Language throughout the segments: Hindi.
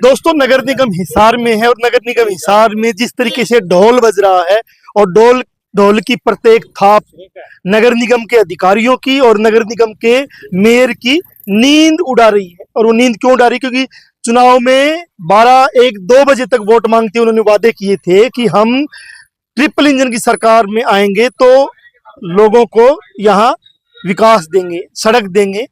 दोस्तों नगर निगम हिसार में है और नगर निगम हिसार में जिस तरीके से ढोल बज रहा है और ढोल की प्रत्येक थाप नगर निगम के अधिकारियों की और नगर निगम के मेयर की नींद उड़ा रही है। और वो नींद क्यों उड़ा रही, क्योंकि चुनाव में 12, 1, 2 बजे तक वोट मांगते उन्होंने वादे किए थे कि हम ट्रिपल इंजन की सरकार में आएंगे तो लोगों को यहाँ विकास देंगे, सड़क देंगे,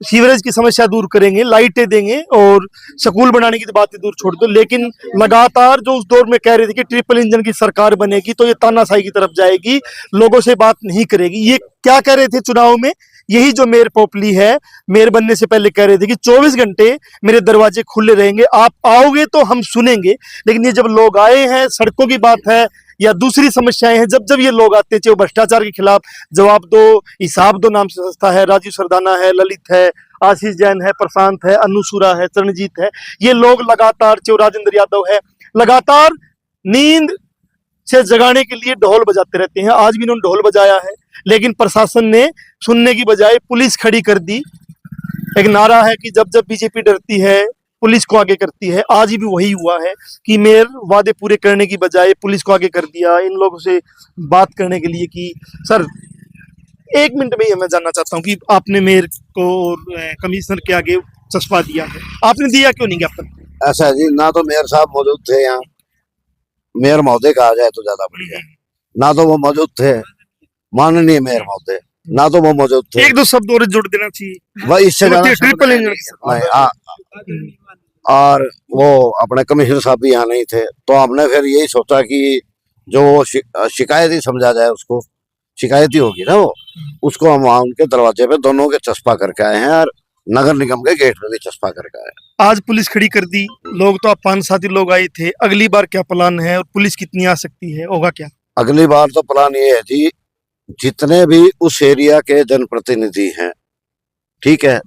सीवरेज की समस्या दूर करेंगे, लाइटें देंगे और स्कूल बनाने की तो बातें दूर छोड़ दो। लेकिन लगातार जो उस दौर में कह रहे थे कि ट्रिपल इंजन की सरकार बनेगी तो ये तानाशाही की तरफ जाएगी, लोगों से बात नहीं करेगी। ये क्या कह रहे थे चुनाव में? यही जो मेयर पोपली है, मेयर बनने से पहले कह रहे थे कि 24 घंटे मेरे दरवाजे खुले रहेंगे, आप आओगे तो हम सुनेंगे। लेकिन ये जब लोग आए हैं, सड़कों की बात है या दूसरी समस्याएं हैं, जब जब ये लोग आते हैं, चाहे भ्रष्टाचार के खिलाफ जवाब दो, हिसाब दो नाम से संस्था है, राजीव सरदाना है, ललित है, आशीष जैन है, प्रशांत है, अनुसूरा है, चरणजीत है, ये लोग लगातार, चाहे राजेंद्र यादव है, लगातार नींद से जगाने के लिए ढोल बजाते रहते हैं। आज भी इन्होंने ढोल बजाया है, लेकिन प्रशासन ने सुनने की बजाय पुलिस खड़ी कर दी। एक नारा है कि जब जब बीजेपी डरती है पुलिस को आगे करती है। आज भी वही हुआ है कि मेयर वादे पूरे करने की बजाय पुलिस को आगे कर दिया इन लोगों से बात करने के लिए कि सर 1 मिनट में ही मैं जानना चाहता हूँ कि आपने मेयर को और कमिश्नर के आगे चस्पा दिया है, आपने दिया क्यों नहीं ज्ञापन? ऐसा है जी, ना तो मेयर साहब मौजूद थे यहाँ, मेयर महोदय कहा जाए तो ज्यादा बढ़िया, ना तो वो मौजूद थे माननीय मेयर महोदय, ना तो वो मौजूद थे। 1-2 शब्द और जोड़ देना चाहिए। वह इससे ट्रिपल इंजन और वो अपने कमिश्नर साहब भी यहाँ नहीं थे, तो हमने फिर यही सोचा कि जो शिकायत ही समझा जाए, उसको शिकायत ही होगी ना वो, उसको हम वहाँ उनके दरवाजे पे दोनों के चस्पा करके आए हैं और नगर निगम के गेट पे भी चस्पा करके आए। आज पुलिस खड़ी कर दी, लोग तो आप 5-7 लोग आए थे, अगली बार क्या प्लान है और पुलिस कितनी आ सकती है, होगा क्या? अगली बार तो प्लान ये है जी, जितने भी उस एरिया के जनप्रतिनिधि हैं, ठीक है,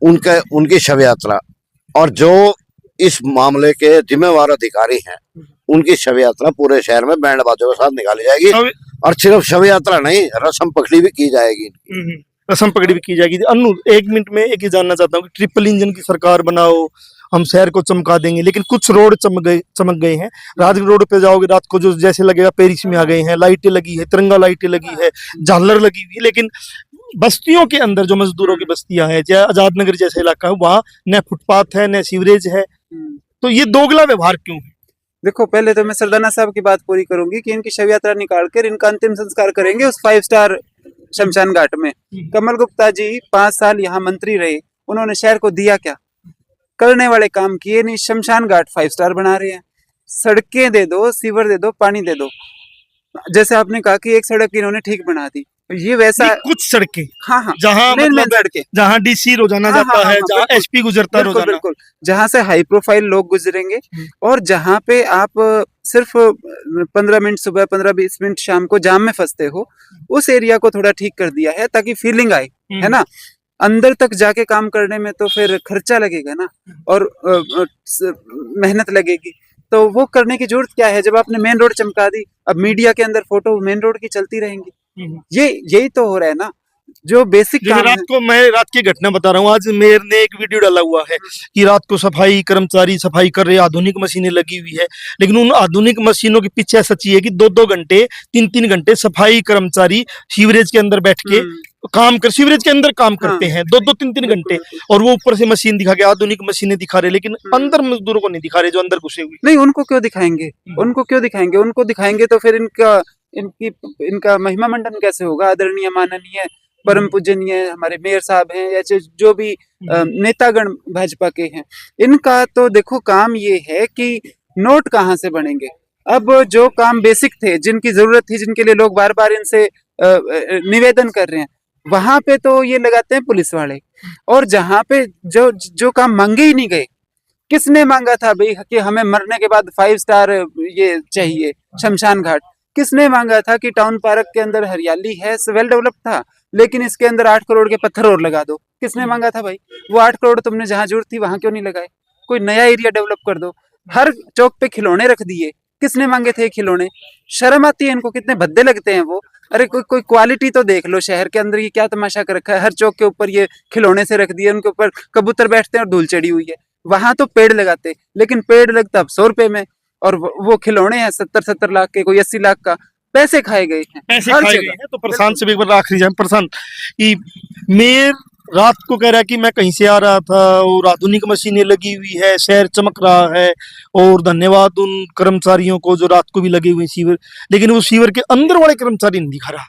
उनकी शव यात्रा और जो इस मामले के जिम्मेवार अधिकारी हैं उनकी शव यात्रा पूरे शहर में बैंड बाजों के साथ निकाली जाएगी। और सिर्फ शव यात्रा नहीं, रस्म पकड़ी भी की जाएगी। रस्म पकड़ी भी की जाएगी। अनु 1 मिनट में एक ही जानना चाहता हूँ कि ट्रिपल इंजन की सरकार बनाओ, हम शहर को चमका देंगे, लेकिन कुछ रोड चमक गए हैं। राजगढ़ रोड पे जाओगे रात को जो जैसे लगेगा पेरिस में आ गए हैं, लाइटें लगी है, तिरंगा लाइटें लगी है, झालर लगी हुई है। लेकिन बस्तियों के अंदर जो मजदूरों की बस्तियां हैं, चाहे आजाद नगर जैसा इलाका है, वहाँ न फुटपाथ है न सीवरेज है, तो ये दोगला व्यवहार क्यों है? देखो, पहले तो मैं सरदाना साहब की बात पूरी करूंगी कि इनकी शव यात्रा निकाल कर इनका अंतिम संस्कार करेंगे उस 5 स्टार शमशान घाट में। कमल गुप्ता जी 5 साल यहाँ मंत्री रहे, उन्होंने शहर को दिया क्या? करने वाले काम किए नहीं। शमशान घाट 5 स्टार बना रहे हैं। सड़कें दे दो, सीवर दे दो, पानी दे दो। जैसे आपने कहा कि एक सड़क इन्होंने ठीक बना दी, ये वैसा कुछ सड़कें, हाँ, जहाँ सड़कें, जहाँ डीसी रोजाना जाता है, जहाँ एसपी गुजरता है रोजाना, बिल्कुल, जहाँ से हाई प्रोफाइल लोग गुजरेंगे और जहाँ पे आप सिर्फ 15 मिनट सुबह, 15-20 मिनट शाम को जाम में फंसते हो, उस एरिया को थोड़ा ठीक कर दिया है ताकि फीलिंग आए, है ना। अंदर तक जाके काम करने में तो फिर खर्चा लगेगा ना और मेहनत लगेगी, तो वो करने की जरूरत क्या है जब आपने मेन रोड चमका दी। अब मीडिया के अंदर फोटो मेन रोड की चलती रहेंगी, यही तो हो रहा है ना जो बेसिक काम है। मैं रात की घटना बता रहा हूँ। आज मेयर ने एक वीडियो डाला हुआ है कि रात को सफाई कर्मचारी सफाई कर रहे, आधुनिक मशीनें लगी हुई है, लेकिन उन आधुनिक मशीनों के पीछे ऐसा चाहिए कि 2-2 घंटे 3-3 घंटे सफाई कर्मचारी सीवरेज के अंदर बैठ के काम कर, सीवरेज के अंदर काम करते हैं 2-2, 3-3 घंटे, और वो ऊपर से मशीन दिखा के आधुनिक मशीनें दिखा रहे, लेकिन अंदर मजदूरों को नहीं दिखा रहे जो अंदर घुसे हुए। नहीं, उनको क्यों दिखाएंगे? उनको दिखाएंगे तो फिर इनका महिमा मंडन कैसे होगा? आदरणीय माननीय परम पूजनीय हमारे मेयर साहब हैं या जो भी नेतागण भाजपा के हैं, इनका तो देखो काम ये है कि नोट कहाँ से बनेंगे। अब जो काम बेसिक थे, जिनकी जरूरत थी, जिनके लिए लोग बार बार इनसे निवेदन कर रहे हैं, वहां पे तो ये लगाते हैं पुलिस वाले। और जहाँ पे जो काम मांगे ही नहीं गए, किसने मांगा था भाई कि हमें मरने के बाद 5 स्टार ये चाहिए शमशान घाट? किसने मांगा था कि टाउन पार्क के अंदर हरियाली है, वेल डेवलप था, लेकिन इसके अंदर 8 करोड़ के पत्थर और लगा दो? किसने मांगा था भाई? वो 8 करोड़ तुमने जहां जरूरत थी वहां क्यों नहीं लगाए? कोई नया एरिया डेवलप कर दो। हर चौक पे खिलौने रख दिए, किसने मांगे थे खिलौने? शर्म आती है इनको, कितने भद्दे लगते हैं वो। अरे कोई क्वालिटी तो देख लो शहर के अंदर, ये क्या तमाशा कर रखा है? हर चौक के ऊपर ये खिलौने से रख दिए, उनके ऊपर कबूतर बैठते हैं और धूल चढ़ी हुई है। वहां तो पेड़ लगाते, लेकिन पेड़ लगता अब 100 रुपए में, और वो खिलौने हैं 70-70 लाख के, कोई 80 लाख का, पैसे खाए गए हैं पैसे हर खाए जगह। गए हैं। तो प्रशांत से भी एक बार आखिरी जाए, प्रशांत कि मेयर रात को कह रहा है कि मैं कहीं से आ रहा था और आधुनिक मशीनें लगी हुई है, शहर चमक रहा है, और धन्यवाद उन कर्मचारियों को जो रात को भी लगे हुए हैं सीवर, लेकिन वो सीवर के अंदर वाले कर्मचारी नहीं दिखा रहा।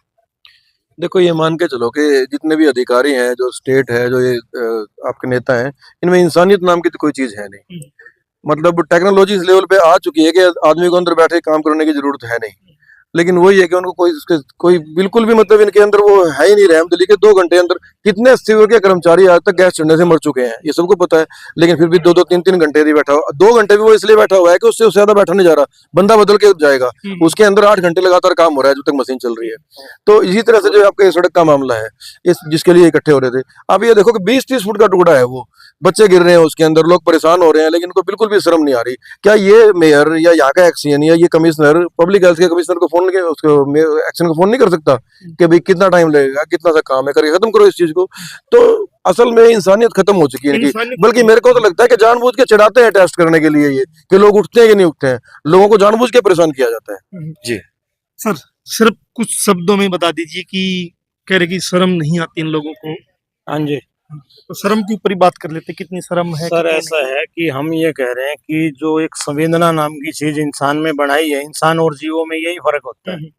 देखो ये मान के चलो कि जितने भी अधिकारी हैं, जो स्टेट है, जो ये आपके नेता हैं, इनमें इंसानियत नाम की तो कोई चीज है नहीं। मतलब टेक्नोलॉजी इस लेवल पे आ चुकी है कि आदमी को अंदर बैठे काम करने की जरूरत है नहीं, लेकिन वही है कि उनको कोई बिल्कुल भी मतलब इनके अंदर वो है ही नहीं। रहमदिली के 2 घंटे अंदर कितने सीवर के कर्मचारी आज तक गैस चढ़ने से मर चुके हैं, ये सबको पता है, लेकिन फिर भी 2-2 3-3 घंटे ही बैठा हुआ। 2 घंटे भी वो इसलिए बैठा हुआ है कि उससे ज्यादा बैठा नहीं जा रहा, बंदा बदल के जाएगा, उसके अंदर 8 घंटे लगातार काम हो रहा है जब तक मशीन चल रही है। तो इसी तरह से जो आपके सड़क का मामला है, इस जिसके लिए इकट्ठे हो रहे थे, अब ये देखो कि 20-30 फुट का टुकड़ा है, वो बच्चे गिर रहे हैं उसके अंदर, लोग परेशान हो रहे हैं, लेकिन उनको बिल्कुल भी शर्म नहीं आ रही। क्या ये मेयर या यहाँ का एक्सीएन या ये कमिश्नर, पब्लिक हेल्थ के कमिश्नर को फोन के उसको एक्शन को फोन नहीं कर सकता कि भाई कितना टाइम लगेगा, कितना सा काम है, करके खत्म करो इस चीज को? तो असल में इंसानियत खत्म हो चुकी है इनकी। बल्कि मेरे को तो लगता है कि जानबूझ के चढ़ाते हैं टेस्ट करने के लिए ये, कि लोग उठते हैं कि नहीं उठते हैं, लोगों को जानबूझ के परेशान किया जाता है। जी सर सिर्फ कुछ शब्दों में बता दीजिए कि कह रहे कि शर्म नहीं आती इन लोगों को। हाँ जी तो शर्म के ऊपर ही बात कर लेते, कितनी शर्म है, सर, कितनी ऐसा है कि हम ये कह रहे हैं कि जो एक संवेदना नाम की चीज इंसान में बढ़ाई है, इंसान और जीवों में यही फर्क होता है।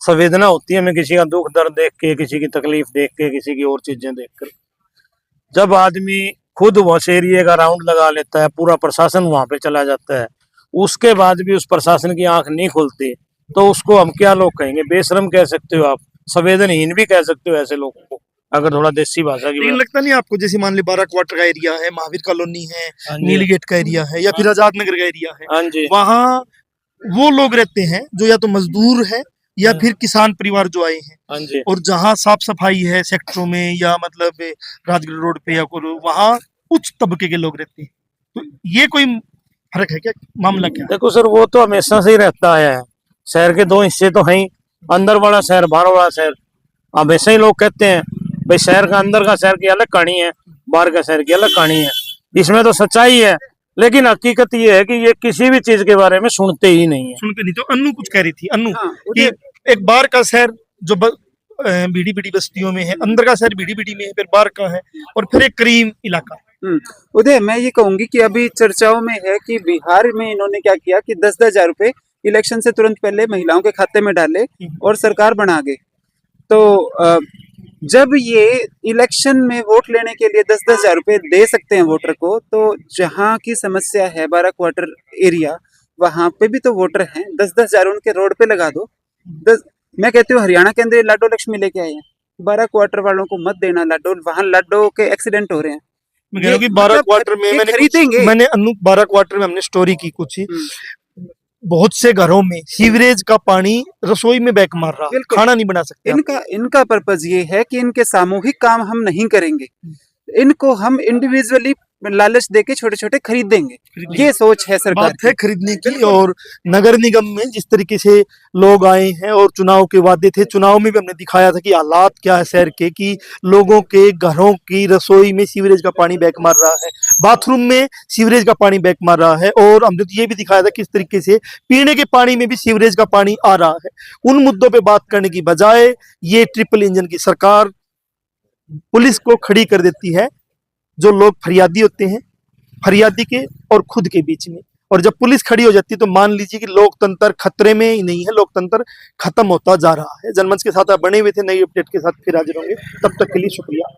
संवेदना होती है हमें किसी का दुख दर्द देख के, किसी की तकलीफ देख के, किसी की और चीजें देख कर। जब आदमी खुद उस एरिया का राउंड लगा लेता है, पूरा प्रशासन वहां पे चला जाता है, उसके बाद भी उस प्रशासन की आंख नहीं खुलती, तो उसको हम क्या लोग कहेंगे? बेशरम कह सकते हो आप, संवेदनहीन भी कह सकते हो ऐसे लोगों को, अगर थोड़ा देसी भाषा की लेकिन लगता नहीं आपको, जैसे मान ली 12 क्वार्टर का एरिया है, महावीर कॉलोनी है, हाँ जी। नीली गेट का एरिया है, या फिर आजाद नगर का एरिया है, हाँ जी, वहाँ वो लोग रहते हैं जो या तो मजदूर है या हाँ। फिर किसान परिवार जो आए हैं, हाँ जी। और जहाँ साफ सफाई है सेक्टरों में या मतलब राजगढ़ रोड पे या वहाँ उच्च तबके के लोग रहते हैं। तो ये कोई फर्क है क्या, मामला क्या है? देखो सर, वो तो हमेशा से ही रहता है। शहर के 2 हिस्से तो हैं ही, अंदर वाला शहर, बाहर वाला शहर। हमेशा ही लोग कहते हैं भाई शहर का अंदर का शहर की अलग कहानी है, बाहर का शहर की अलग कहानी है। इसमें तो सच्चाई है, लेकिन हकीकत ये है कि ये किसी भी चीज के बारे में सुनते ही नहीं है। सुनते नहीं। तो अन्नू कुछ कह रही थी, अन्नू हाँ, कि एक बाहर का शहर जो बीड़ी बीड़ी बस्तियों में है, अंदर का शहर बीड़ी बीड़ी में है, फिर बाहर का है, और फिर एक करीम इलाका। उदय, मैं ये कहूंगी कि अभी चर्चाओं में है कि बिहार में इन्होंने क्या किया कि 10-10 हजार रुपए इलेक्शन से तुरंत पहले महिलाओं के खाते में डाले और सरकार बना गए। तो जब ये इलेक्शन में वोट लेने के लिए 10-10 हजार रुपए दे सकते हैं वोटर को, तो जहाँ की समस्या है 12 क्वार्टर एरिया, वहां पे भी तो वोटर हैं। 10-10 हजार उनके रोड पे लगा दो। मैं कहती हूँ हरियाणा के अंदर ये लाडो लक्ष्मी लेके आए हैं, 12 क्वार्टर वालों को मत देना लाडो, वहां लाडो के एक्सीडेंट हो रहे हैं। मैं कह रहा हूँ कि 12 मतलब क्वार्टर में ये खरीदेंगे। मैंने अन्नू 12 क्वार्टर में हमने स्टोरी की कुछ ही, बहुत से घरों में सीवरेज का पानी रसोई में बैक मार रहा, बिल्कुल। खाना नहीं बना सकते आप। इनका पर्पज ये है कि इनके सामूहिक काम हम नहीं करेंगे, इनको हम इंडिविजुअली लालच देके छोटे छोटे खरीद देंगे। ये सोच है सरकार बात है खरीदने की। और नगर निगम में जिस तरीके से लोग आए हैं और चुनाव के वादे थे, चुनाव में भी हमने दिखाया था कि हालात क्या है शहर के, कि लोगों के घरों की रसोई में सीवरेज का पानी बैक मार रहा है, बाथरूम में सीवरेज का पानी बैक मार रहा है, और हमने तो ये भी दिखाया था किस तरीके से पीने के पानी में भी सीवरेज का पानी आ रहा है। उन मुद्दों पे बात करने की बजाय ये ट्रिपल इंजन की सरकार पुलिस को खड़ी कर देती है, जो लोग फरियादी होते हैं, फरियादी के और खुद के बीच में। और जब पुलिस खड़ी हो जाती है तो मान लीजिए कि लोकतंत्र खतरे में ही नहीं है, लोकतंत्र खत्म होता जा रहा है। जनमंच के साथ आप बने हुए थे, नई अपडेट के साथ फिर हाजिर होंगे, तब तक के लिए शुक्रिया।